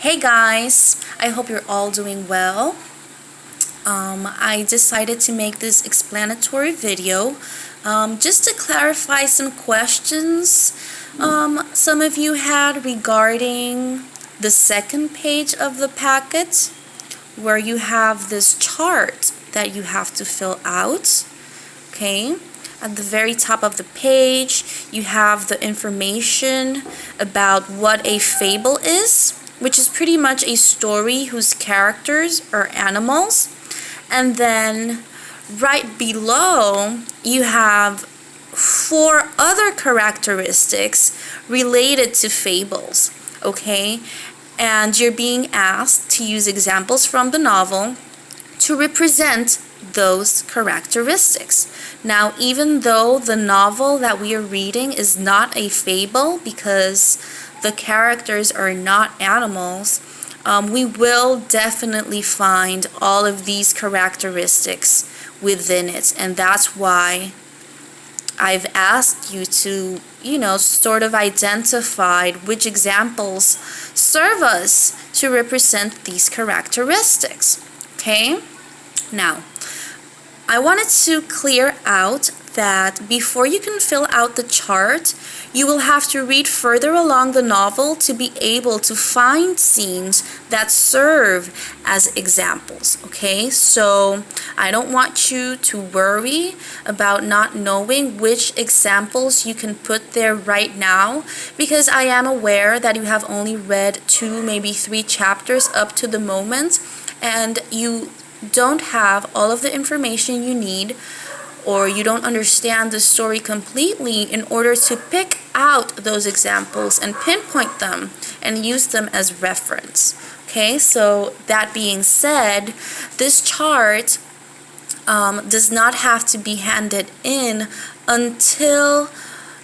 Hey guys, I hope you're all doing well. I decided to make this explanatory video just to clarify some questions some of you had regarding the second page of the packet, where you have this chart that you have to fill out. Okay, at the very top of the page you have the information about what a fable is, which is pretty much a story whose characters are animals. And then right below you have 4 other characteristics related to fables. Okay, and you're being asked to use examples from the novel to represent those characteristics. Now, even though the novel that we are reading is not a fable because the characters are not animals, we will definitely find all of these characteristics within it. And that's why I've asked you to, sort of identify which examples serve us to represent these characteristics. Okay? Now, I wanted to clear out that before you can fill out the chart, you will have to read further along the novel to be able to find scenes that serve as examples. Okay, so I don't want you to worry about not knowing which examples you can put there right now, because I am aware that you have only read 2, maybe 3 chapters up to the moment, and you don't have all of the information you need, or you don't understand the story completely in order to pick out those examples and pinpoint them and use them as reference. Okay, so that being said, this chart does not have to be handed in until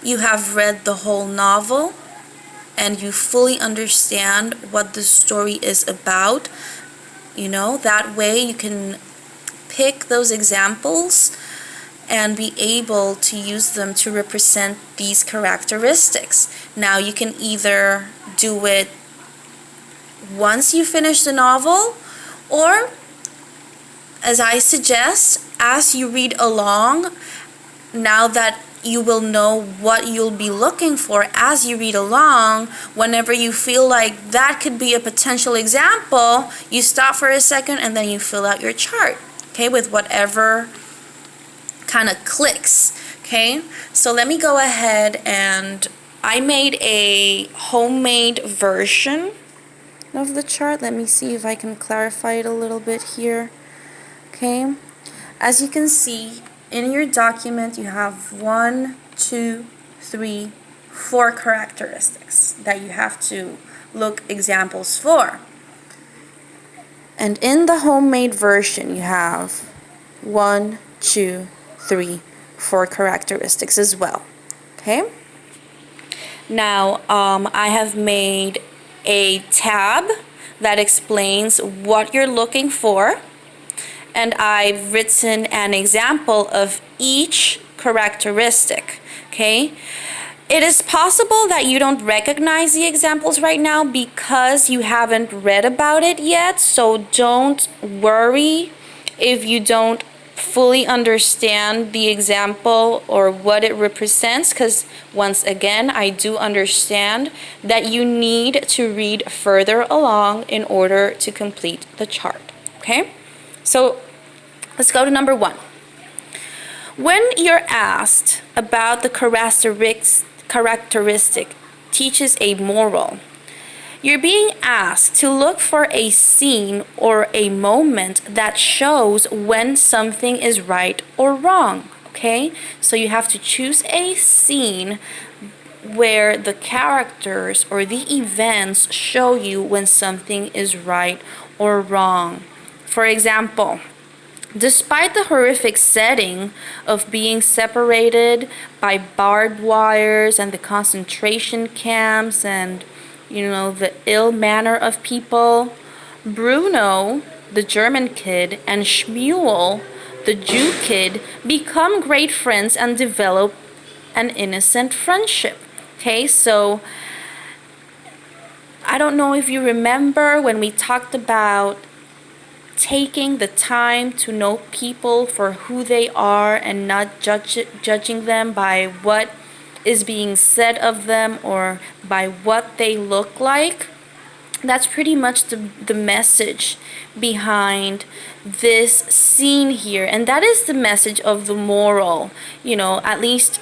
you have read the whole novel and you fully understand what the story is about. That way you can pick those examples and be able to use them to represent these characteristics. Now, you can either do it once you finish the novel, or, as I suggest, as you read along, now that you will know what you'll be looking for as you read along, whenever you feel like that could be a potential example, you stop for a second and then you fill out your chart, okay, with whatever kind of clicks. Okay, so let me go ahead, and I made a homemade version of the chart. Let me see if I can clarify it a little bit here. Okay, as you can see in your document, you have 1, 2, 3, 4 characteristics that you have to look examples for. And in the homemade version, you have 1, 2, 3, 4 characteristics as well. Okay? Now, I have made a tab that explains what you're looking for, and I've written an example of each characteristic. Okay? It is possible that you don't recognize the examples right now because you haven't read about it yet, so don't worry if you don't fully understand the example or what it represents, because once again, I do understand that you need to read further along in order to complete the chart. Okay, so let's go to number 1. When you're asked about the characteristic teaches a moral, you're being asked to look for a scene or a moment that shows when something is right or wrong. Okay, so you have to choose a scene where the characters or the events show you when something is right or wrong. For example, despite the horrific setting of being separated by barbed wires and the concentration camps and the ill manner of people, Bruno, the German kid, and Shmuel, the Jew kid, become great friends and develop an innocent friendship. Okay, so I don't know if you remember when we talked about taking the time to know people for who they are and not judging them by what is being said of them or by what they look like. That's pretty much the message behind this scene here. And that is the message of the moral, at least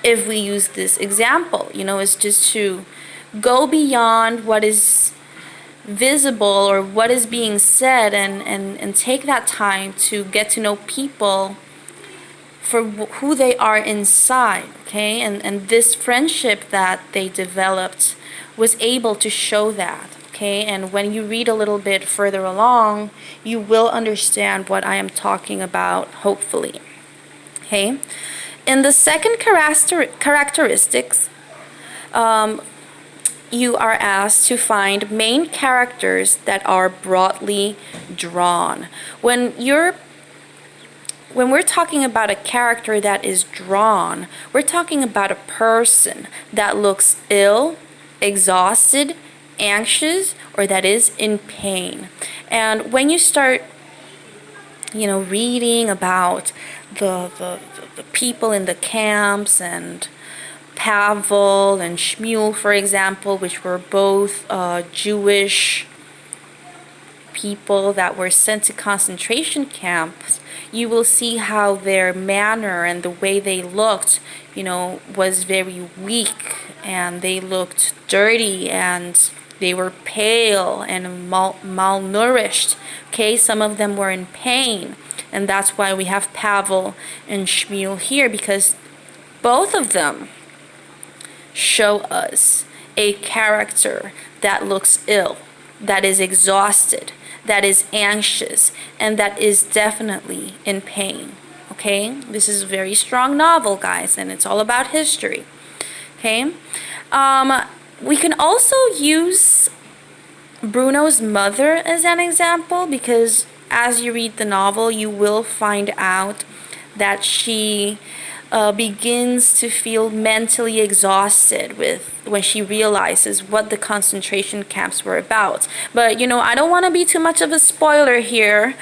if we use this example, it's just to go beyond what is visible or what is being said and take that time to get to know people for who they are inside, okay? And this friendship that they developed was able to show that, okay? And when you read a little bit further along, you will understand what I am talking about, hopefully, okay? In the second characteristics, you are asked to find main characters that are broadly drawn. When we're talking about a character that is drawn, we're talking about a person that looks ill, exhausted, anxious, or that is in pain. And when you start reading about the people in the camps and Pavel and Shmuel, for example, which were both Jewish people that were sent to concentration camps, you will see how their manner and the way they looked, was very weak, and they looked dirty, and they were pale and malnourished. Okay, some of them were in pain, and that's why we have Pavel and Shmuel here, because both of them show us a character that looks ill, that is exhausted, that is anxious, and that is definitely in pain. Okay? This is a very strong novel, guys, and it's all about history. Okay? We can also use Bruno's mother as an example, because as you read the novel, you will find out that she begins to feel mentally exhausted when she realizes what the concentration camps were about. But I don't want to be too much of a spoiler here.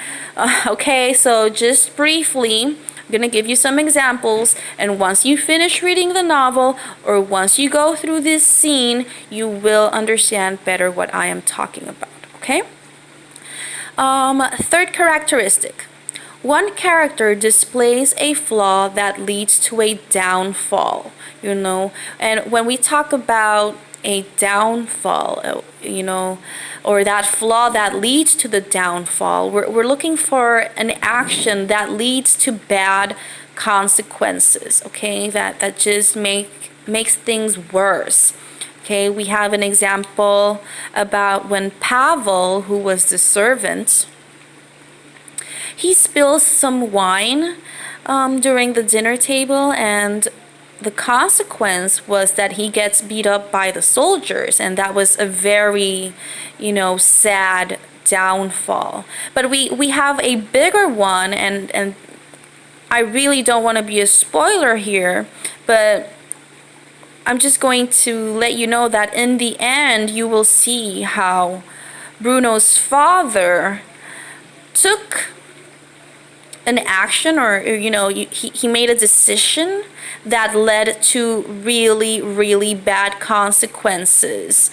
Okay, so just briefly, I'm gonna give you some examples, and once you finish reading the novel or once you go through this scene, you will understand better what I am talking about. Okay. Third characteristic. One character displays a flaw that leads to a downfall, and when we talk about a downfall, or that flaw that leads to the downfall, we're looking for an action that leads to bad consequences, okay, that just makes things worse. Okay, we have an example about when Pavel, who was the servant, he spills some wine during the dinner table, and the consequence was that he gets beat up by the soldiers, and that was a very, sad downfall. But we have a bigger one, and I really don't want to be a spoiler here, but I'm just going to let you know that in the end, you will see how Bruno's father took an action, or he made a decision that led to really, really bad consequences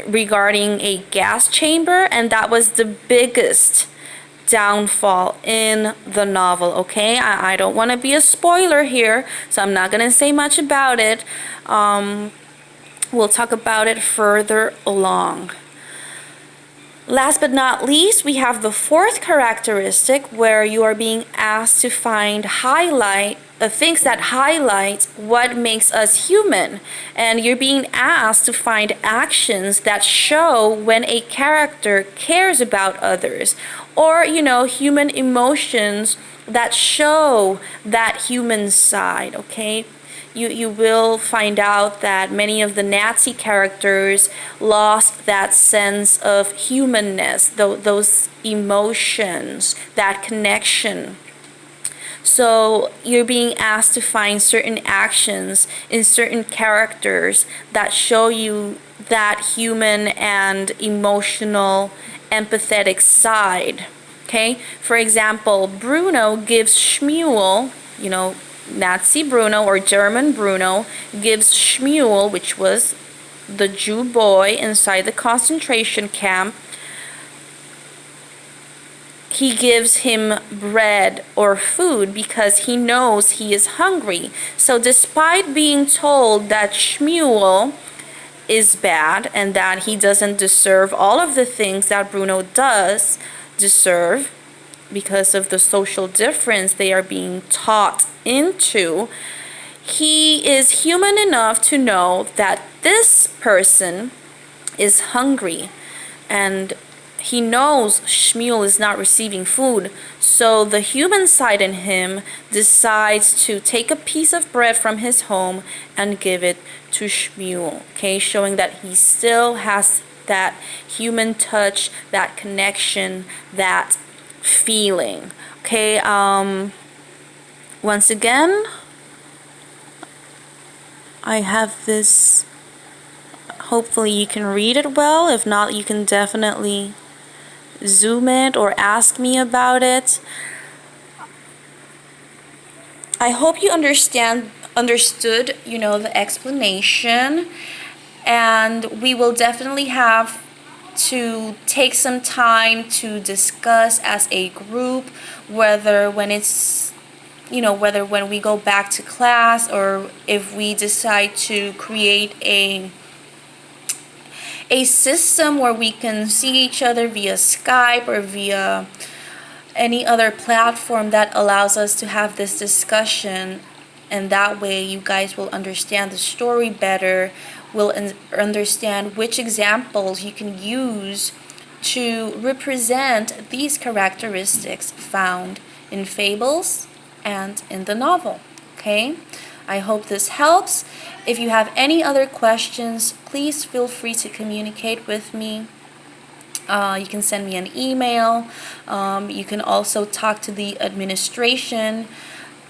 regarding a gas chamber, and that was the biggest downfall in the novel. Okay, I don't want to be a spoiler here, so I'm not gonna say much about it. We'll talk about it further along. Last but not least, we have the fourth characteristic, where you are being asked to find things that highlight what makes us human. And you're being asked to find actions that show when a character cares about others, or, human emotions that show that human side, okay? You will find out that many of the Nazi characters lost that sense of humanness, those emotions, that connection. So you're being asked to find certain actions in certain characters that show you that human and emotional, empathetic side. Okay? For example, Bruno gives Shmuel, Nazi Bruno or German Bruno, gives Shmuel, which was the Jew boy inside the concentration camp, he gives him bread or food because he knows he is hungry. So despite being told that Shmuel is bad and that he doesn't deserve all of the things that Bruno does deserve because of the social difference they are being taught into, he is human enough to know that this person is hungry and he knows Shmuel is not receiving food. So the human side in him decides to take a piece of bread from his home and give it to Shmuel, okay, showing that he still has that human touch, that connection, that feeling. Okay, once again, I have this, hopefully you can read it well. If not, you can definitely zoom it or ask me about it. I hope you understood, the explanation, and we will definitely have to take some time to discuss as a group, whether when we go back to class or if we decide to create a system where we can see each other via Skype or via any other platform that allows us to have this discussion, and that way you guys will understand the story better, will understand which examples you can use to represent these characteristics found in fables and in the novel. Okay? I hope this helps. If you have any other questions, please feel free to communicate with me. You can send me an email. You can also talk to the administration.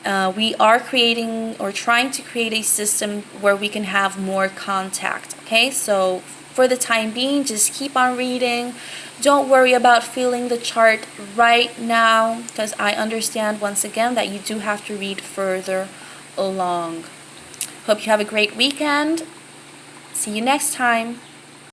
We are creating or trying to create a system where we can have more contact. Okay, so for the time being, just keep on reading. Don't worry about filling the chart right now, because I understand once again that you do have to read further along. Hope you have a great weekend. See you next time.